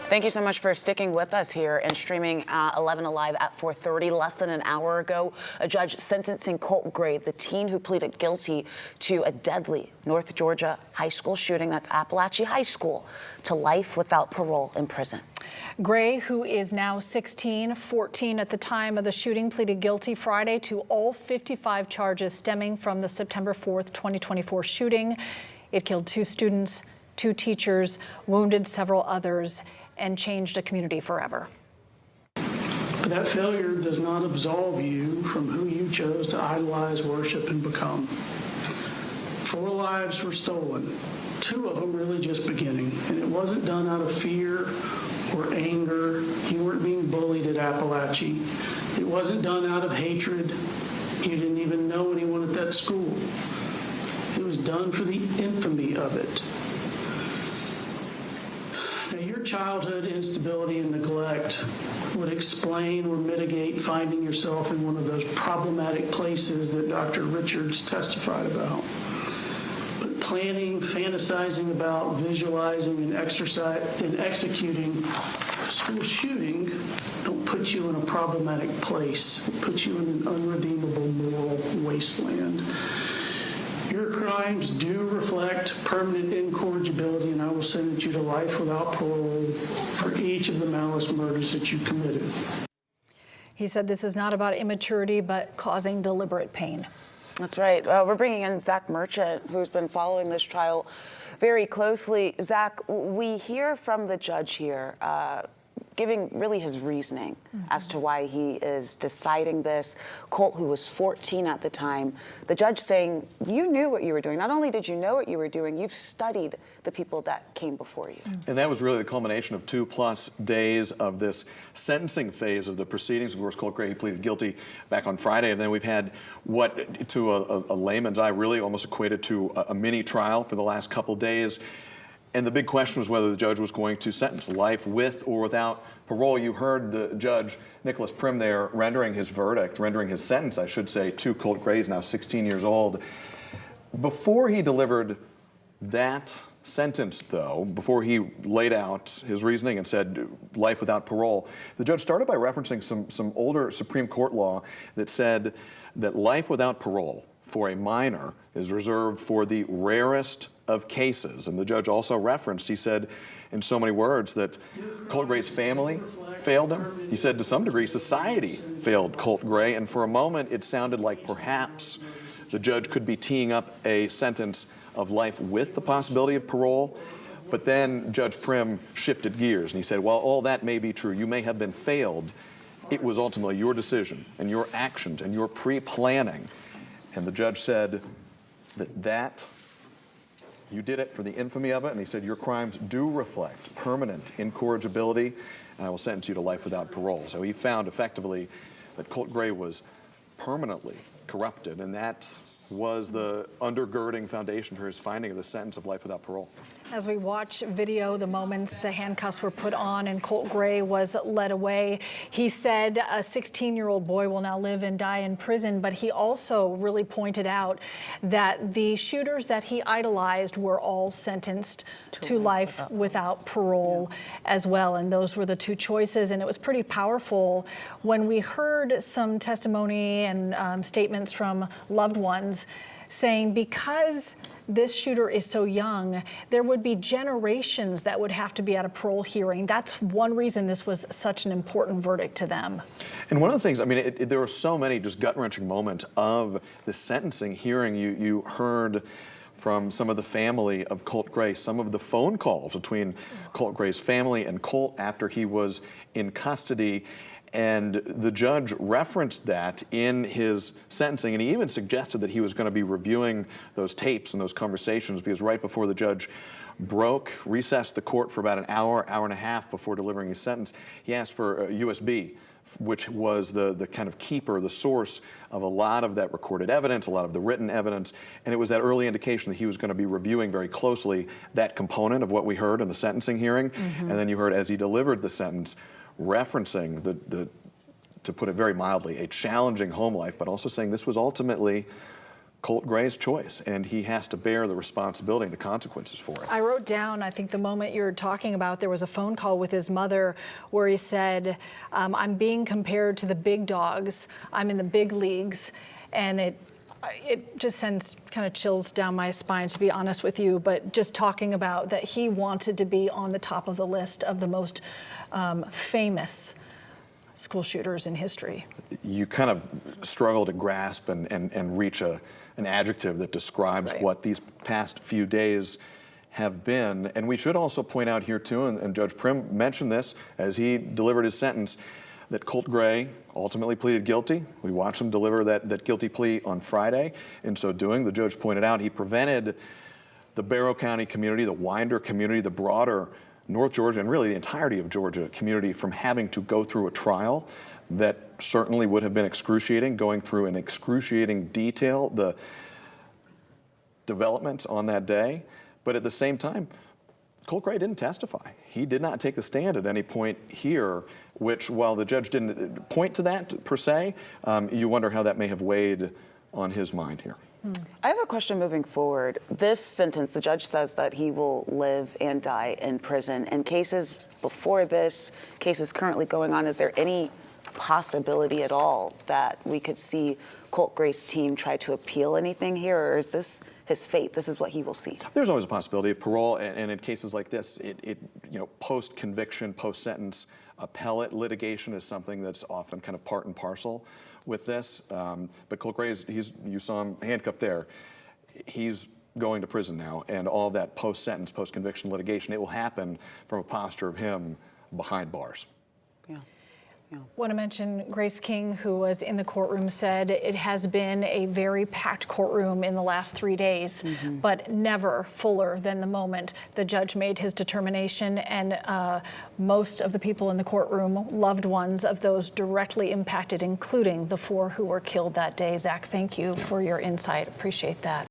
Thank you so much for sticking with us here and streaming 11 Alive at 4:30. Less than an hour ago, a judge sentencing Colt Gray, the teen who pleaded guilty to a deadly North Georgia high school shooting, that's Apalachee High School, to life without parole in prison. Gray, who is now 16, 14 at the time of the shooting, pleaded guilty Friday to all 55 charges stemming from the September 4th, 2024 shooting. It killed 2 students, 2 teachers, wounded several others, and changed a community forever. But that failure does not absolve you from who you chose to idolize, worship, and become. 4 lives were stolen, 2 of them really just beginning, and it wasn't done out of fear or anger. You weren't being bullied at Apalachee. It wasn't done out of hatred. You didn't even know anyone at that school. It was done for the infamy of it. Now, your childhood instability and neglect would explain or mitigate finding yourself in one of those problematic places that Dr. Richards testified about. But planning, fantasizing about, visualizing, and executing a school shooting don't put you in a problematic place. It puts you in an unredeemable moral wasteland. Your crimes do reflect permanent incorrigibility, and I will sentence you to life without parole for each of the malice murders that you committed. He said this is not about immaturity, but causing deliberate pain. That's right. We're bringing in Zach Merchant, who's been following this trial very closely. Zach, we hear from the judge here giving really his reasoning as to why he is deciding this. Colt, who was 14 at the time, the judge saying, you knew what you were doing. Not only did you know what you were doing, you've studied the people that came before you. And that was really the culmination of 2+ days of this sentencing phase of the proceedings. Of course, Colt Gray pleaded guilty back on Friday, and then we've had what, to a layman's eye, really almost equated to a mini trial for the last couple days. And the big question was whether the judge was going to sentence life with or without parole. You heard the judge, Nicholas Prim, there rendering his verdict, rendering his sentence, I should say, to Colt Gray, now 16 years old. Before he delivered that sentence, though, before he laid out his reasoning and said life without parole, the judge started by referencing some older Supreme Court law that said that life without parole for a minor is reserved for the rarest of cases. And the judge also referenced, he said in so many words, that Colt Gray's family failed him. He said to some degree society failed Colt Gray, and for a moment it sounded like perhaps the judge could be teeing up a sentence of life with the possibility of parole. But then Judge Prim shifted gears and he said, well, all that may be true. You may have been failed. It was ultimately your decision and your actions and your pre-planning. And the judge said that you did it for the infamy of it, and he said your crimes do reflect permanent incorrigibility, and I will sentence you to life without parole. So he found effectively that Colt Gray was permanently corrupted, and that was the undergirding foundation for his finding of the sentence of life without parole. As we watch video, the moments the handcuffs were put on and Colt Gray was led away, he said a 16-year-old boy will now live and die in prison, but he also really pointed out that the shooters that he idolized were all sentenced to life without parole as well, and those were the 2 choices. And it was pretty powerful when we heard some testimony and statements from loved ones saying because this shooter is so young, there would be generations that would have to be at a parole hearing. That's one reason this was such an important verdict to them. And one of the things, I mean, there were so many just gut-wrenching moments of the sentencing hearing. You heard from some of the family of Colt Gray, some of the phone calls between Colt Gray's family and Colt after he was in custody. And the judge referenced that in his sentencing, and he even suggested that he was going to be reviewing those tapes and those conversations, because right before the judge recessed the court for about an hour, hour and a half before delivering his sentence, he asked for a USB, which was the kind of keeper, the source of a lot of that recorded evidence, a lot of the written evidence, and it was that early indication that he was going to be reviewing very closely that component of what we heard in the sentencing hearing. And then you heard, as he delivered the sentence, referencing to put it very mildly, a challenging home life, but also saying this was ultimately Colt Gray's choice, and he has to bear the responsibility and the consequences for it. I wrote down, I think the moment you're talking about, there was a phone call with his mother where he said, I'm being compared to the big dogs. I'm in the big leagues. And it just sends kind of chills down my spine, to be honest with you, but just talking about that he wanted to be on the top of the list of the most famous school shooters in history. You kind of struggle to grasp and reach an adjective that describes Right. what these past few days have been. And we should also point out here too, and Judge Prim mentioned this as he delivered his sentence, that Colt Gray ultimately pleaded guilty. We watched him deliver that guilty plea on Friday. In so doing, the judge pointed out he prevented the Barrow County community, the Winder community, the broader North Georgia, and really the entirety of Georgia community from having to go through a trial that certainly would have been excruciating, going through in excruciating detail the developments on that day. But at the same time, Colt Gray didn't testify. He did not take the stand at any point here, which, while the judge didn't point to that per se, you wonder how that may have weighed on his mind here. I have a question moving forward. This sentence, the judge says that he will live and die in prison. And cases before this, cases currently going on, is there any possibility at all that we could see Colt Gray's team try to appeal anything here, or is this his fate? This is what he will see. There's always a possibility of parole, and in cases like this, post-conviction, post-sentence appellate litigation is something that's often kind of part and parcel with this. But Colt Gray, you saw him handcuffed there. He's going to prison now, and all of that post-sentence, post-conviction litigation, it will happen from a posture of him behind bars. Yeah. Want to mention Grace King, who was in the courtroom, said it has been a very packed courtroom in the last 3 days, but never fuller than the moment the judge made his determination. And most of the people in the courtroom, loved ones of those directly impacted, including the 4 who were killed that day. Zach, thank you for your insight. Appreciate that.